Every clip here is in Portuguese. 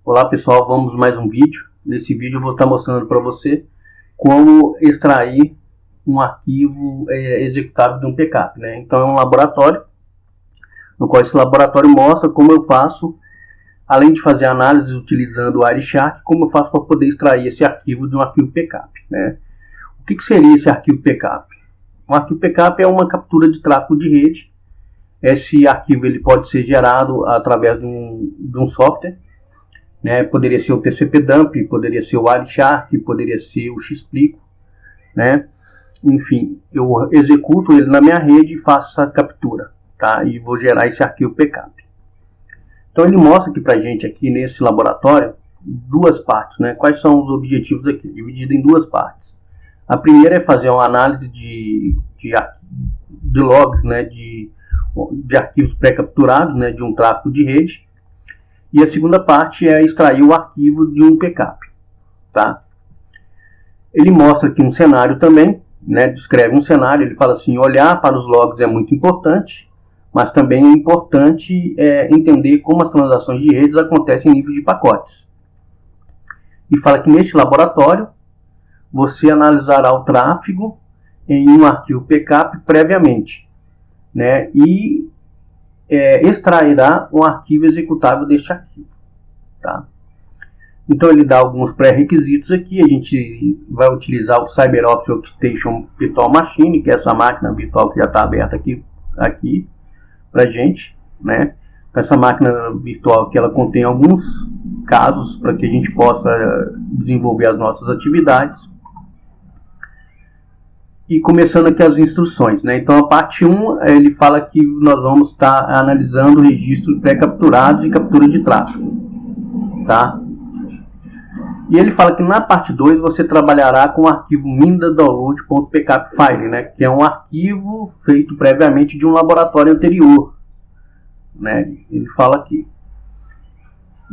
Olá pessoal, vamos mais um vídeo. Nesse vídeo eu vou estar mostrando para você como extrair um arquivo executável de um backup, né? Então é um laboratório, no qual esse laboratório mostra como eu faço, além de fazer análise utilizando o Wireshark, como eu faço para poder extrair esse arquivo de um arquivo backup, né? O que seria esse arquivo backup? Um arquivo backup é uma captura de tráfego de rede. Esse arquivo ele pode ser gerado através de um software, né? Poderia ser o TCP-Dump, poderia ser o Wireshark, poderia ser o Xplico, né? Enfim, eu executo ele na minha rede e faço essa captura, tá? E vou gerar esse arquivo backup. Então ele mostra aqui pra gente aqui nesse laboratório duas partes, né? Quais são os objetivos aqui? Dividido em duas partes. A primeira é fazer uma análise de logs, né? De arquivos pré-capturados, né? De um tráfego de rede. E a segunda parte é extrair o arquivo de um backup, tá? Ele mostra aqui um cenário também, né? Descreve um cenário, ele fala assim, olhar para os logs é muito importante, mas também é importante entender como as transações de redes acontecem em nível de pacotes. E fala que neste laboratório, você analisará o tráfego em um arquivo backup previamente, né? E extrairá um arquivo executável deste arquivo, tá? Então ele dá alguns pré-requisitos aqui. A gente vai utilizar o CyberOffice Workstation Virtual Machine, que é essa máquina virtual que já está aberta aqui para gente, né? Essa máquina virtual que ela contém alguns casos para que a gente possa desenvolver as nossas atividades. E começando aqui as instruções, né? Então a parte 1, ele fala que nós vamos estar analisando registros pré-capturados e captura de tráfego, tá? E ele fala que na parte 2 você trabalhará com o arquivo minda_download.backupfile, né? Que é um arquivo feito previamente de um laboratório anterior, né? Ele fala aqui.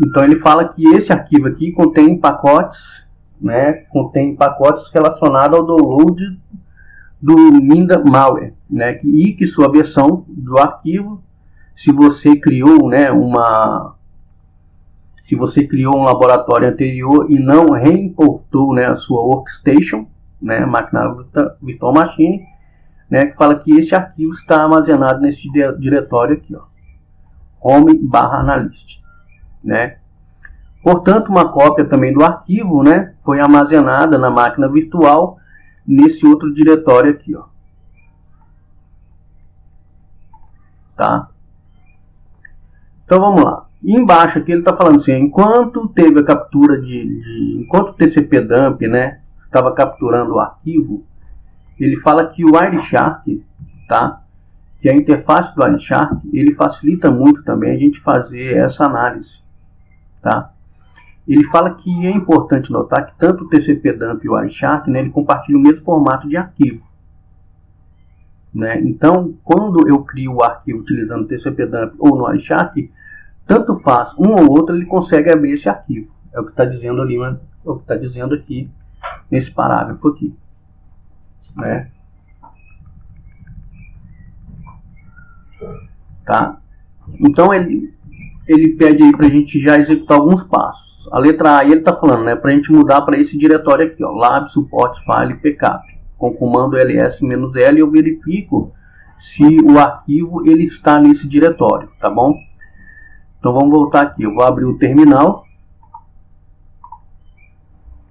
Então ele fala que esse arquivo aqui contém pacotes, né? Contém pacotes relacionados ao download do Minda Malware, né? E que sua versão do arquivo, se você criou, né, se você criou um laboratório anterior e não reimportou, né, a sua workstation, né, máquina virtual machine, né, que fala que esse arquivo está armazenado nesse diretório aqui, ó, home/analyst, né? Portanto, uma cópia também do arquivo, né, foi armazenada na máquina virtual nesse outro diretório aqui, ó, tá? Então vamos lá. E embaixo aqui ele está falando assim, enquanto teve a captura enquanto o TCP-Dump, né, estava capturando o arquivo, ele fala que o Wireshark, tá, que a interface do Wireshark, ele facilita muito também a gente fazer essa análise, tá? Ele fala que é importante notar que tanto o TCP-Dump e o Wireshark, né, ele compartilham o mesmo formato de arquivo, né? Então, quando eu crio o arquivo utilizando o TCP-Dump ou no Wireshark, tanto faz um ou outro, ele consegue abrir esse arquivo. É o que está dizendo ali, é o que está dizendo aqui nesse parágrafo aqui, né? Tá? Então ele pede aí para a gente já executar alguns passos. A letra A, ele está falando, né, para a gente mudar para esse diretório aqui, ó, lab support file backup. Com o comando ls-l eu verifico se o arquivo ele está nesse diretório, tá bom? Então vamos voltar aqui, eu vou abrir o terminal,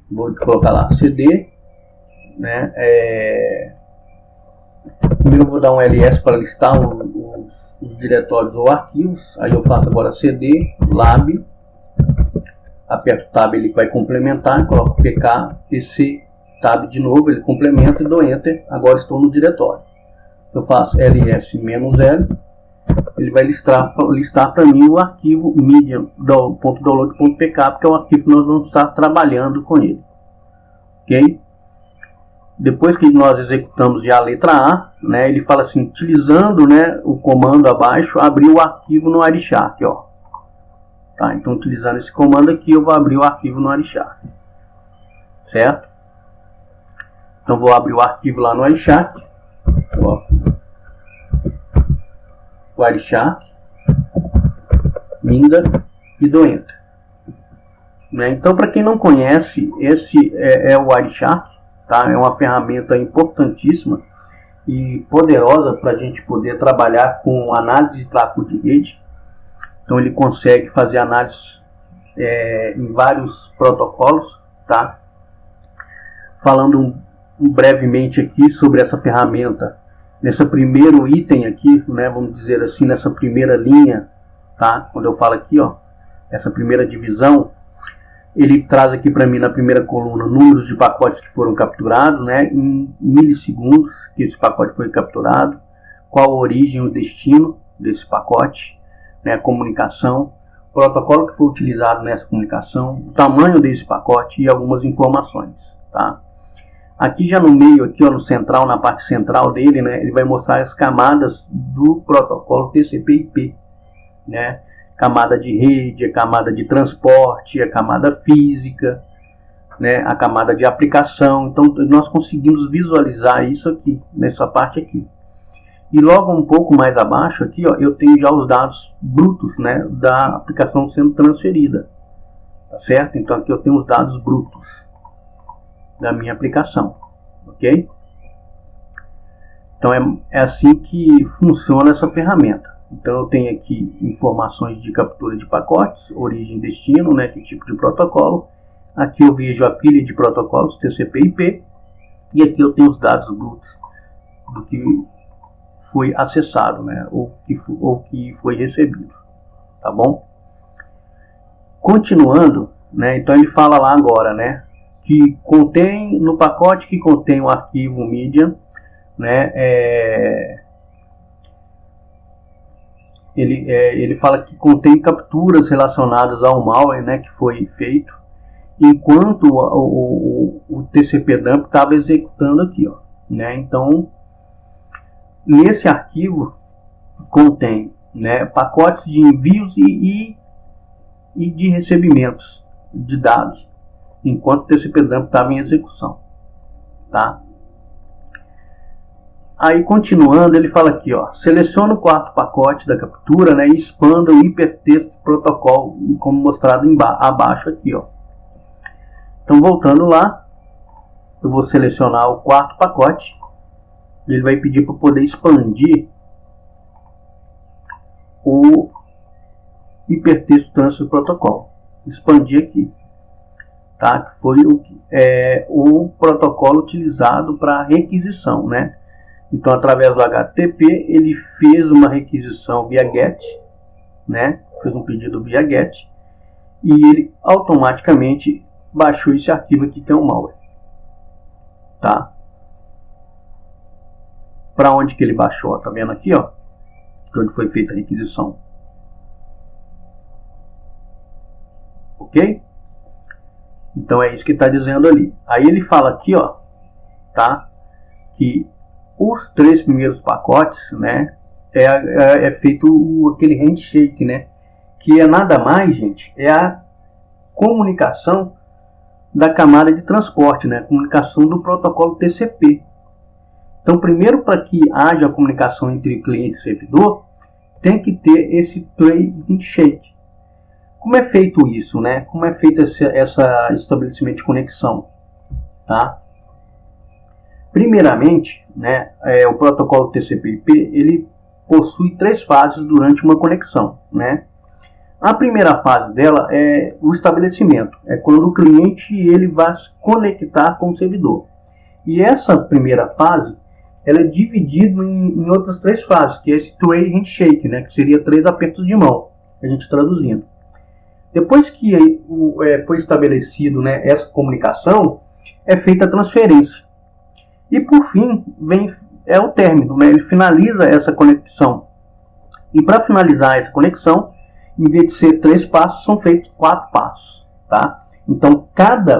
vou colocar lá cd, né? Primeiro eu vou dar um ls para listar os diretórios ou arquivos. Aí eu faço agora cd lab, aperto tab, ele vai complementar, coloco pk, pc, tab de novo, ele complementa e dou enter. Agora estou no diretório. Eu faço ls-l, ele vai listar para mim o arquivo media.download.pk, que é o arquivo que nós vamos estar trabalhando com ele, ok? Depois que nós executamos já a letra A, né, ele fala assim, utilizando, né, o comando abaixo, abrir o arquivo no Wireshark, ó. Tá, então utilizando esse comando aqui, eu vou abrir o arquivo no Wireshark, certo? Então vou abrir o arquivo lá no Wireshark, ó. Wireshark, Minda e dou enter. né? Então, para quem não conhece, esse é o Wireshark, tá? É uma ferramenta importantíssima e poderosa para a gente poder trabalhar com análise de tráfego de rede. Então, ele consegue fazer análise em vários protocolos, tá? Falando brevemente aqui sobre essa ferramenta, nesse primeiro item aqui, né, vamos dizer assim, nessa primeira linha, tá? Quando eu falo aqui, ó, essa primeira divisão, ele traz aqui para mim na primeira coluna números de pacotes que foram capturados, né, em milissegundos que esse pacote foi capturado, qual a origem e o destino desse pacote, né, a comunicação, o protocolo que foi utilizado nessa comunicação, o tamanho desse pacote e algumas informações, tá? Aqui já no meio, aqui ó, no central, na parte central dele, né, ele vai mostrar as camadas do protocolo TCP/IP, né? Camada de rede, a camada de transporte, a camada física, né, a camada de aplicação. Então nós conseguimos visualizar isso aqui, nessa parte aqui. E logo um pouco mais abaixo aqui, ó, eu tenho já os dados brutos, né, da aplicação sendo transferida, tá certo? Então aqui eu tenho os dados brutos da minha aplicação, ok? Então é assim que funciona essa ferramenta. Então eu tenho aqui informações de captura de pacotes, origem e destino, né, que tipo de protocolo. Aqui eu vejo a pilha de protocolos TCP/IP e aqui eu tenho os dados brutos do que foi acessado, né, ou que foi recebido, tá bom? Continuando, né, então ele fala lá agora, né, que contém, no pacote que contém o arquivo media, né, ele fala que contém capturas relacionadas ao malware, né, que foi feito, enquanto o TCP dump estava executando aqui, ó, né? Então, nesse arquivo contém, né, pacotes de envios e de recebimentos de dados, enquanto o TCP dump estava em execução, tá? Aí, continuando, ele fala aqui, ó, seleciona o quarto pacote da captura, né, e expanda o hipertexto do protocolo, como mostrado abaixo aqui, ó. Então, voltando lá, eu vou selecionar o quarto pacote. Ele vai pedir para poder expandir o hipertexto transfer protocol. Expandir aqui, tá? Que foi o protocolo utilizado para requisição, né? Então, através do HTTP, ele fez uma requisição via GET, né? Fez um pedido via GET e ele automaticamente baixou esse arquivo aqui que é um malware, tá? Para onde que ele baixou? Tá vendo aqui, ó? Onde foi feita a requisição. Ok? Então é isso que está dizendo ali. Aí ele fala aqui, ó, tá? Que os 3 primeiros pacotes, né, é feito aquele handshake, né, que é nada mais, gente, é a comunicação da camada de transporte, né, a comunicação do protocolo TCP. Então, primeiro, para que haja a comunicação entre cliente e servidor, tem que ter esse handshake. Como é feito isso, né? Como é feito esse estabelecimento de conexão, tá? Primeiramente, né, o protocolo TCP/IP ele possui 3 fases durante uma conexão, né? A primeira fase dela é o estabelecimento, é quando o cliente ele vai se conectar com o servidor. E essa primeira fase ela é dividida em outras 3 fases, que é esse two-way handshake, né, que seria 3 apertos de mão, a gente traduzindo. Depois que foi estabelecido, né, essa comunicação, é feita a transferência. E por fim, é o término, né? Ele finaliza essa conexão. E para finalizar essa conexão, em vez de ser 3 passos, são feitos 4 passos, tá? Então,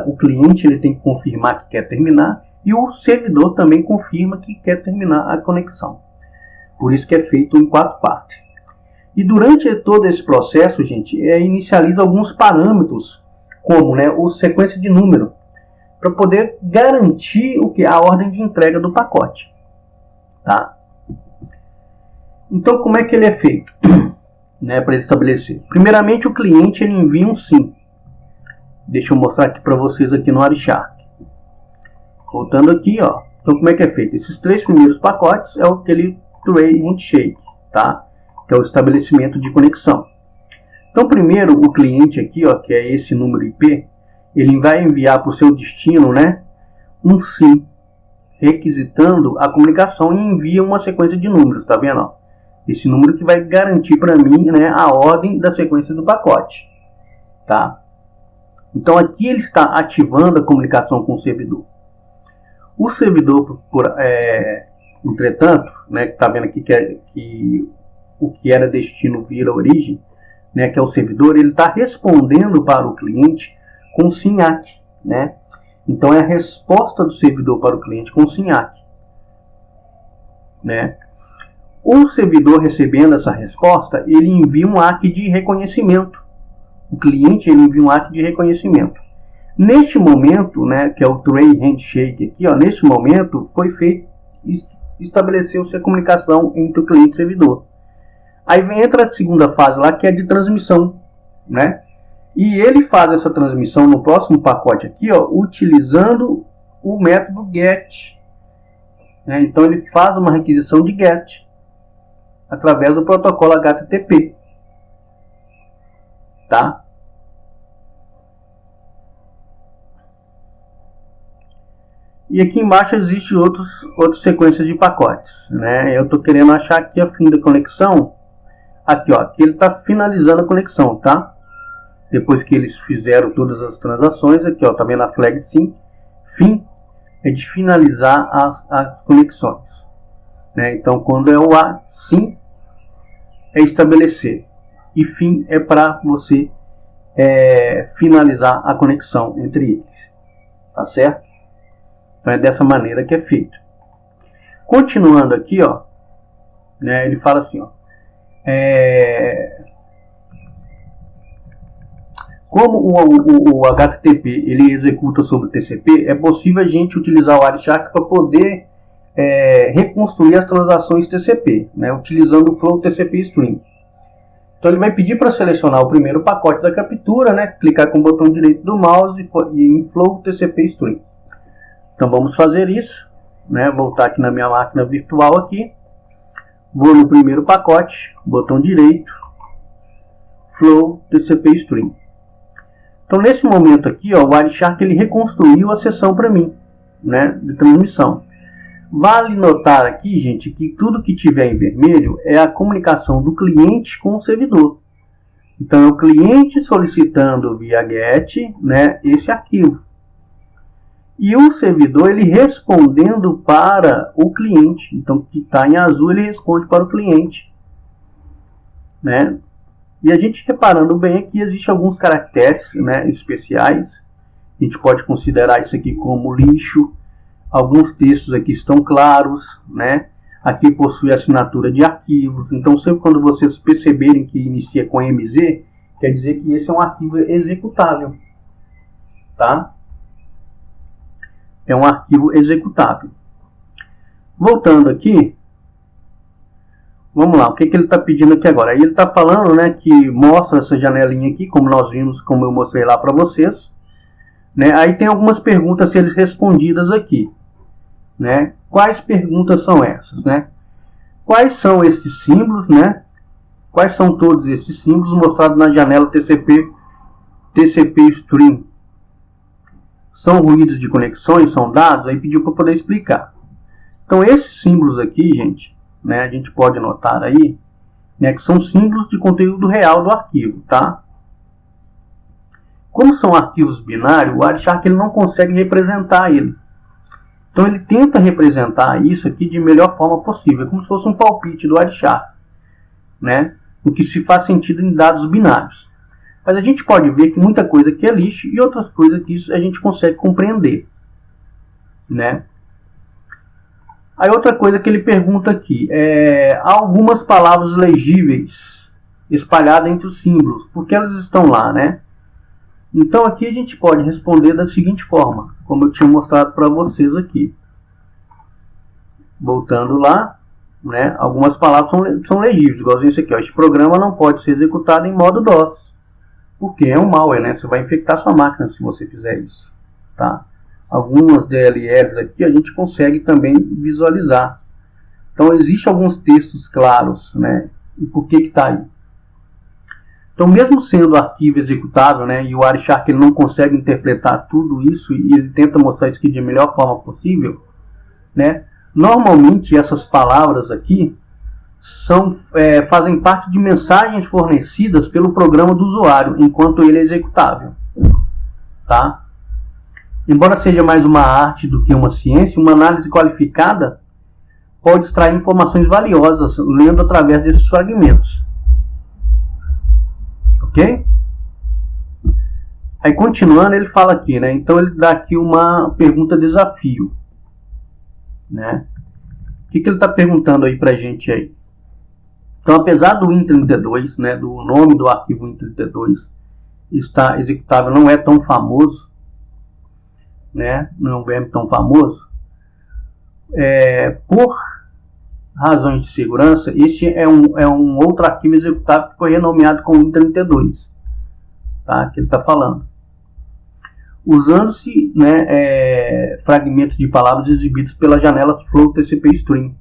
o cliente ele tem que confirmar que quer terminar e o servidor também confirma que quer terminar a conexão. Por isso que é feito em 4 partes. E durante todo esse processo, gente, inicializa alguns parâmetros, como, né, a sequência de número, para poder garantir a ordem de entrega do pacote, tá? Então, como é que ele é feito, né, para ele estabelecer? Primeiramente, o cliente ele envia um SYN Deixa eu mostrar aqui para vocês aqui no Wireshark. Voltando aqui, ó. Então como é que é feito? Esses 3 primeiros pacotes é aquele Tray Handshake, tá? Que é o estabelecimento de conexão. Então primeiro o cliente aqui, ó, que é esse número IP, ele vai enviar para o seu destino, né, um SYN, requisitando a comunicação, e envia uma sequência de números, tá vendo? Ó? Esse número que vai garantir para mim, né, a ordem da sequência do pacote, tá? Então aqui ele está ativando a comunicação com o servidor. O servidor, entretanto, né, que está vendo aqui que o que era destino vira origem, né, que é o servidor, ele está respondendo para o cliente com SYN-ACK, né? Então é a resposta do servidor para o cliente com SYN-ACK, né? O servidor recebendo essa resposta, ele envia um ACK de reconhecimento. O cliente ele envia um ACK de reconhecimento. Neste momento, né, que é o Tray Handshake aqui, ó, nesse momento foi feito, estabeleceu-se a comunicação entre o cliente e o servidor. Aí entra a segunda fase lá, que é de transmissão, né? E ele faz essa transmissão no próximo pacote aqui, ó, utilizando o método GET, né? Então ele faz uma requisição de GET através do protocolo HTTP, tá? E aqui embaixo existe outras sequências de pacotes, né? Eu estou querendo achar aqui a fim da conexão. Aqui, ó, aqui ele está finalizando a conexão, tá? Depois que eles fizeram todas as transações, aqui, ó, tá vendo a flag SYN? Fim é de finalizar as conexões, né? Então, quando é o A, SYN é estabelecer, e fim é para você finalizar a conexão entre eles, tá certo? Então é dessa maneira que é feito. Continuando aqui, ó, né, ele fala assim, ó, como o HTTP ele executa sobre o TCP, é possível a gente utilizar o Wireshark para poder reconstruir as transações TCP, né, utilizando o Flow TCP Stream. Então ele vai pedir para selecionar o primeiro pacote da captura, né, clicar com o botão direito do mouse e em Flow TCP Stream. Então vamos fazer isso, né, voltar aqui na minha máquina virtual aqui, vou no primeiro pacote, botão direito, Flow TCP Stream. Então nesse momento aqui, ó, o Wireshark ele reconstruiu a sessão para mim, né, de transmissão. Vale notar aqui, gente, que tudo que tiver em vermelho é a comunicação do cliente com o servidor. Então é o cliente solicitando via GET, né, esse arquivo. E o servidor ele respondendo para o cliente. Então que está em azul ele responde para o cliente, né? E a gente reparando bem aqui, existem alguns caracteres, né, especiais. A gente pode considerar isso aqui como lixo. Alguns textos aqui estão claros, né? Aqui possui assinatura de arquivos. Então sempre quando vocês perceberem que inicia com MZ, quer dizer que esse é um arquivo executável, tá? É um arquivo executável. Voltando aqui, vamos lá, o que ele está pedindo aqui agora? Aí ele está falando, né, que mostra essa janelinha aqui, como nós vimos, como eu mostrei lá para vocês, né? Aí tem algumas perguntas a serem respondidas aqui, né? Quais perguntas são essas, né? Quais são esses símbolos, né? Quais são todos esses símbolos mostrados na janela TCP Stream? São ruídos de conexões, são dados? Aí pediu para poder explicar. Então esses símbolos aqui, gente, né, a gente pode notar aí, né, que são símbolos de conteúdo real do arquivo, tá? Como são arquivos binários, o Wireshark ele não consegue representar ele. Então ele tenta representar isso aqui de melhor forma possível, como se fosse um palpite do Wireshark, né? O que se faz sentido em dados binários. Mas a gente pode ver que muita coisa aqui é lixo e outras coisas que isso a gente consegue compreender, né? Aí outra coisa que ele pergunta aqui há algumas palavras legíveis espalhadas entre os símbolos, porque elas estão lá, né? Então aqui a gente pode responder da seguinte forma, como eu tinha mostrado para vocês aqui. Voltando lá, né? Algumas palavras são legíveis, igualzinho isso aqui, ó. Este programa não pode ser executado em modo DOS. Porque é um malware, né? Você vai infectar sua máquina se você fizer isso, tá? Algumas DLLs aqui a gente consegue também visualizar. Então, existem alguns textos claros, né? E por que está aí? Então, mesmo sendo arquivo executável, né, e o Wireshark ele não consegue interpretar tudo isso e ele tenta mostrar isso aqui de melhor forma possível, né, normalmente essas palavras aqui fazem parte de mensagens fornecidas pelo programa do usuário enquanto ele é executável. Tá? Embora seja mais uma arte do que uma ciência, uma análise qualificada pode extrair informações valiosas lendo através desses fragmentos. Ok? Aí continuando, ele fala aqui, né? Então ele dá aqui uma pergunta desafio, né? O que ele está perguntando aí pra gente aí? Então, apesar do Win32, né, do nome do arquivo Win32 está executável, não é tão famoso, né? Não é um verme tão famoso. Por razões de segurança, este é um outro arquivo executável que foi renomeado como Win32, tá? Que ele está falando. Usando-se, né, fragmentos de palavras exibidos pela janela Flow TCP Stream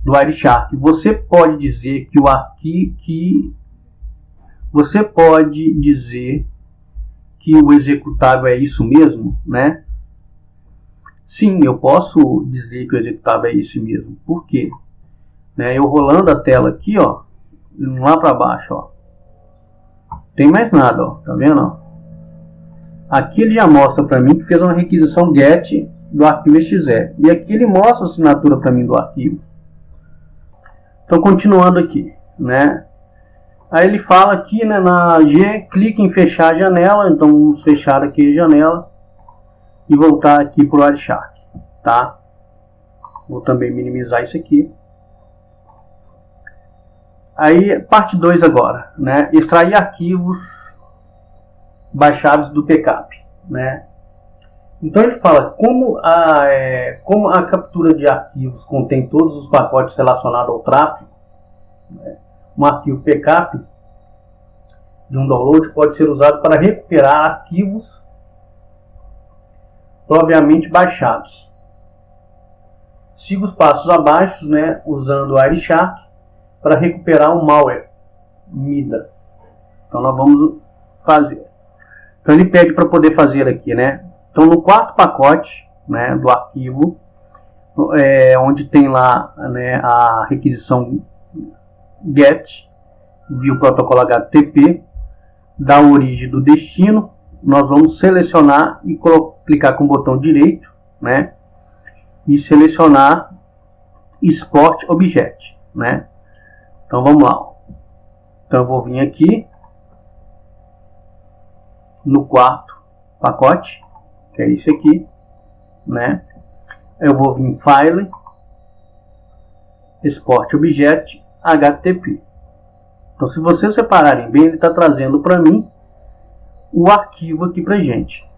do Wireshark. Você pode dizer que o arquivo você pode dizer que o executável é isso mesmo, né? Sim, eu posso dizer que o executável é isso mesmo. Por quê? Né, eu rolando a tela aqui, ó, lá para baixo, ó, tem mais nada, ó, tá vendo? Ó? Aqui ele já mostra para mim que fez uma requisição GET do arquivo exe. E aqui ele mostra a assinatura para mim do arquivo. Então, continuando aqui, né? Aí ele fala aqui, né, na G, clique em fechar a janela. Então, vamos fechar aqui a janela e voltar aqui para o Wireshark, tá? Vou também minimizar isso aqui. Aí, parte 2 agora, né? Extrair arquivos baixados do backup, né? Então ele fala como a captura de arquivos contém todos os pacotes relacionados ao tráfego, né? Um arquivo backup de um download pode ser usado para recuperar arquivos previamente baixados. Siga os passos abaixo, né, usando o Wireshark para recuperar o malware MIDA. Então nós vamos fazer. Então ele pede para poder fazer aqui, né? Então no quarto pacote, né, do arquivo, onde tem lá, né, a requisição GET, via o protocolo HTTP, da origem do destino, nós vamos selecionar e clicar com o botão direito, né, e selecionar Export Object, né. Então vamos lá. Então eu vou vir aqui no quarto pacote, que é esse aqui, né. Eu vou vir em File, Export Object, HTTP. Então, se vocês separarem bem, ele está trazendo para mim o arquivo aqui para gente.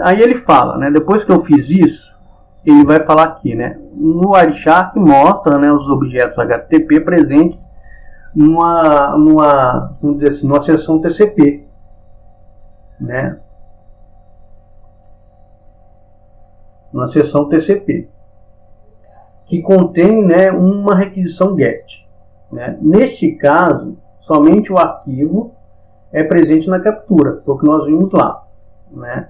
Aí ele fala, né? Depois que eu fiz isso, ele vai falar aqui, né? No Wireshark mostra, né, os objetos HTTP presentes vamos dizer assim, numa seção TCP, né? Uma seção TCP que contém, né, uma requisição GET. Né? Neste caso, somente o arquivo é presente na captura. Foi o que nós vimos lá, né?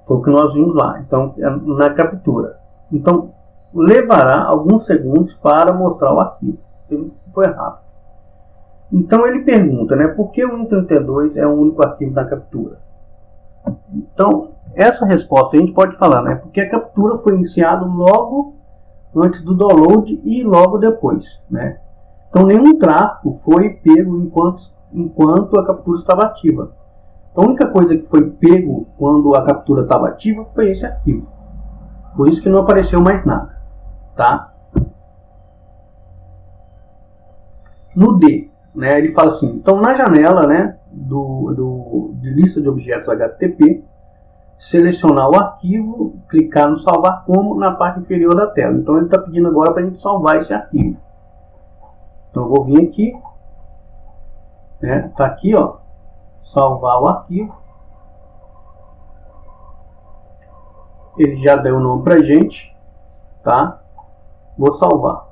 Foi o que nós vimos lá. Então, na captura. Então, levará alguns segundos para mostrar o arquivo. Foi rápido. Então, ele pergunta, né? Por que o Win32 é o único arquivo da captura? Então, essa resposta a gente pode falar, né? Porque a captura foi iniciada logo antes do download e logo depois, né? Então nenhum tráfego foi pego enquanto a captura estava ativa. Então, a única coisa que foi pego quando a captura estava ativa foi esse arquivo. Por isso que não apareceu mais nada, tá? No D, né, ele fala assim, então na janela, né, de lista de objetos HTTP, selecionar o arquivo, clicar no salvar como na parte inferior da tela. Então ele está pedindo agora para a gente salvar esse arquivo. Então eu vou vir aqui né? Tá aqui, ó, salvar o arquivo. Ele já deu o nome pra gente, tá? Vou salvar.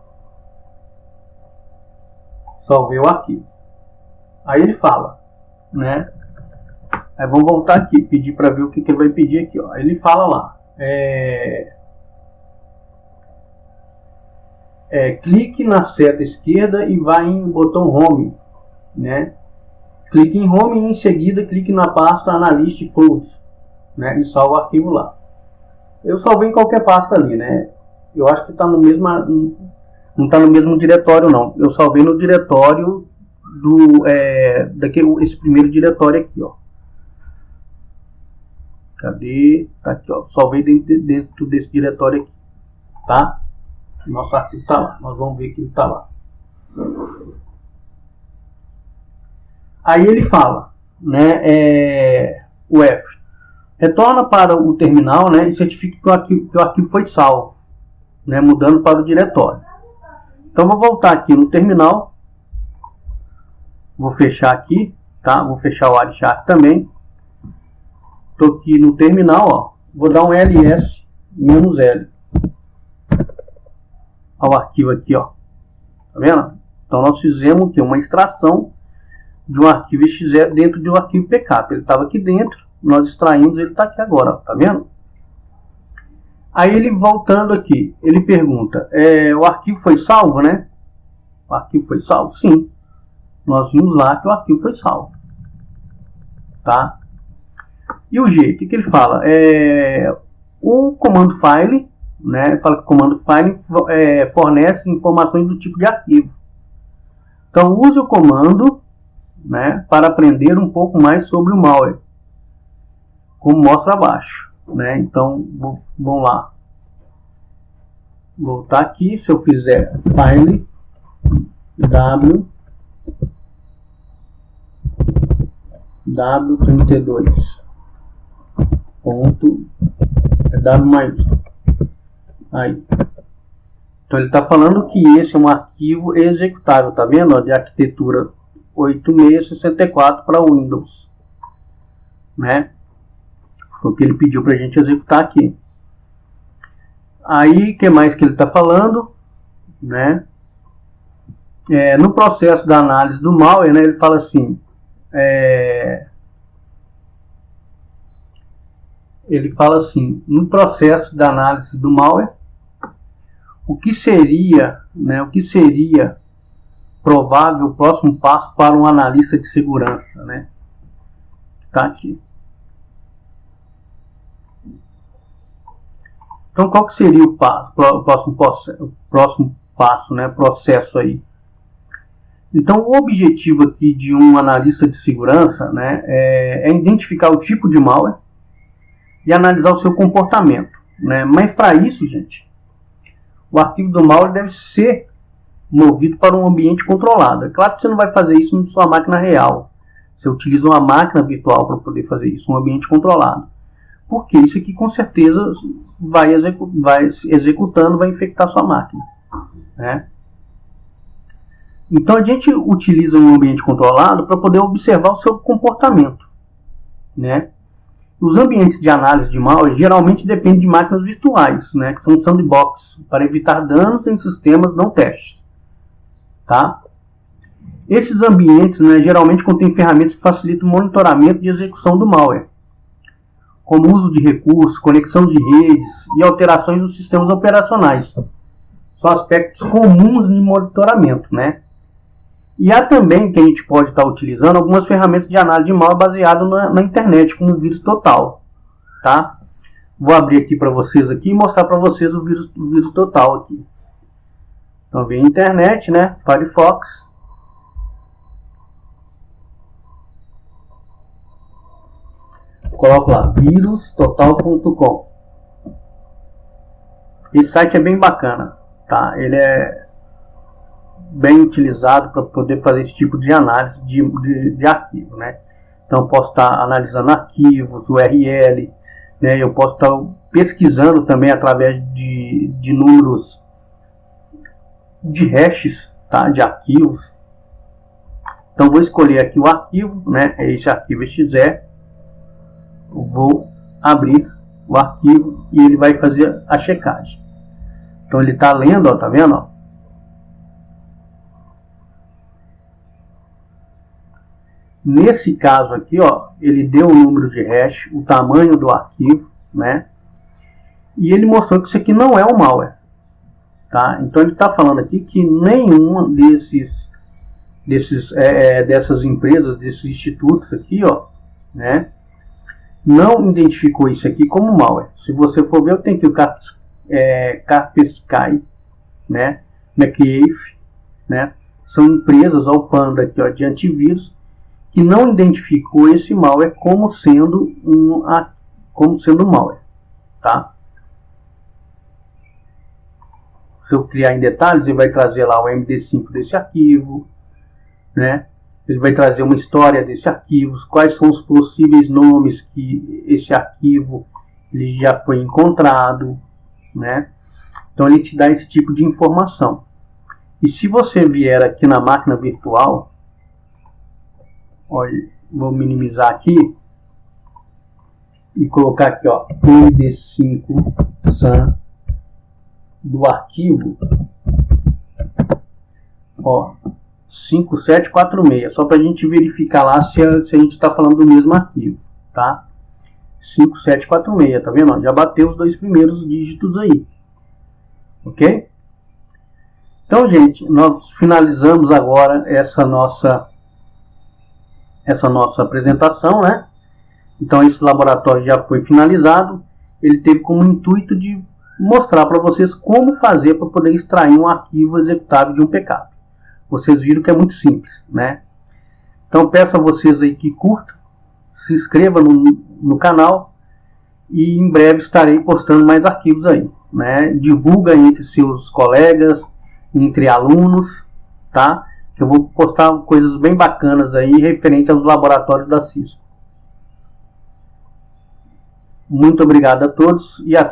Salvei o arquivo. Aí ele fala, né? Aí vamos voltar aqui, pedir para ver o que ele vai pedir aqui, ó. Ele fala lá, clique na seta esquerda e vai em botão Home, né? Clique em Home e em seguida clique na pasta Analyst Folders, né? E salva o arquivo lá. Eu salvei em qualquer pasta ali, né? Eu acho que está no mesmo, não está no mesmo diretório não. Eu salvei no diretório esse primeiro diretório aqui, ó. Cadê? Tá aqui, ó. Salvei dentro desse diretório aqui, tá? Nosso arquivo tá lá. Nós vamos ver que ele tá lá. Aí ele fala, né? O F. Retorna para o terminal, né? E certifique que o arquivo foi salvo, né? Mudando para o diretório. Então vou voltar aqui no terminal. Vou fechar aqui, tá? Vou fechar o Wireshark também. Estou aqui no terminal, ó. Vou dar um ls-l ao arquivo aqui, ó. Tá vendo? Então nós fizemos aqui uma extração de um arquivo exe dentro de um arquivo backup. Ele estava aqui dentro, nós extraímos, ele está aqui agora, ó. Tá vendo? Aí ele voltando aqui, ele pergunta, o arquivo foi salvo, né? O arquivo foi salvo? Sim. Nós vimos lá que o arquivo foi salvo. Tá? E o G, o que ele fala? O comando file, né? Fala que o comando file fornece informações do tipo de arquivo. Então use o comando, né, para aprender um pouco mais sobre o malware, como mostra abaixo, né? Então vamos lá. Voltar aqui, se eu fizer file w32 W maiúsculo. Aí. Então ele está falando que esse é um arquivo executável, tá vendo? Ó, de arquitetura 8664 para Windows, né? Foi o que ele pediu para a gente executar aqui. Aí, o que mais que ele está falando, né? No processo da análise do malware, né, ele fala assim, no processo da análise do malware, o que seria provável o próximo passo para um analista de segurança, né? Tá aqui. Então, qual que seria o próximo passo, né? Processo aí. Então, o objetivo aqui de um analista de segurança, né, é identificar o tipo de malware e analisar o seu comportamento, né? Mas para isso, gente, o arquivo do malware deve ser movido para um ambiente controlado. É claro que você não vai fazer isso na sua máquina real. Você utiliza uma máquina virtual para poder fazer isso, um ambiente controlado. Porque isso aqui com certeza vai executando, vai infectar sua máquina, né? Então a gente utiliza um ambiente controlado para poder observar o seu comportamento, né? Os ambientes de análise de malware geralmente dependem de máquinas virtuais, né, que são sandbox, para evitar danos em sistemas não testes, tá? Esses ambientes, né, geralmente contêm ferramentas que facilitam o monitoramento de execução do malware, como uso de recursos, conexão de redes e alterações dos sistemas operacionais. São aspectos comuns de monitoramento, né? E há também que a gente pode estar utilizando algumas ferramentas de análise de malware baseado na internet, como o vírus total, tá? Vou abrir aqui para vocês aqui e mostrar para vocês o vírus total aqui. Então vem a internet, né? Firefox. Coloco lá virustotal.com. Esse site é bem bacana, tá? Ele é bem utilizado para poder fazer esse tipo de análise de arquivo, né? Então eu posso estar analisando arquivos, URL, né? Eu posso estar pesquisando também através de números de hashes, tá? De arquivos. Então vou escolher aqui o arquivo, né? Esse arquivo exe. Eu vou abrir o arquivo e ele vai fazer a checagem. Então ele está lendo, ó, tá vendo? Ó? Nesse caso aqui, ó, ele deu o número de hash, o tamanho do arquivo, né? E ele mostrou que isso aqui não é um malware, tá? Então ele está falando aqui que nenhuma dessas empresas, desses institutos aqui, ó, né, não identificou isso aqui como malware. Se você for ver, eu tenho aqui o Kaspersky, né, McAfee, né, são empresas, ó, o Panda aqui, ó, de antivírus, que não identificou esse malware como sendo malware, tá? Se eu criar em detalhes, ele vai trazer lá o MD5 desse arquivo, né? Ele vai trazer uma história desse arquivo, quais são os possíveis nomes que esse arquivo ele já foi encontrado, né? Então ele te dá esse tipo de informação. E se você vier aqui na máquina virtual, olha, vou minimizar aqui e colocar aqui, ó, MD5 SAN do arquivo, ó, 5746, só para a gente verificar lá se a gente está falando do mesmo arquivo, tá? 5746, tá vendo? Já bateu os dois primeiros dígitos aí, ok? Então, gente, nós finalizamos agora essa nossa apresentação, né? Então, esse laboratório já foi finalizado. Ele teve como intuito de mostrar para vocês como fazer para poder extrair um arquivo executável de um backup. Vocês viram que é muito simples, né? Então peço a vocês aí que curtam, se inscrevam no canal e em breve estarei postando mais arquivos aí, né? Divulga entre seus colegas, entre alunos, tá? Que eu vou postar coisas bem bacanas aí referente aos laboratórios da Cisco. Muito obrigado a todos e até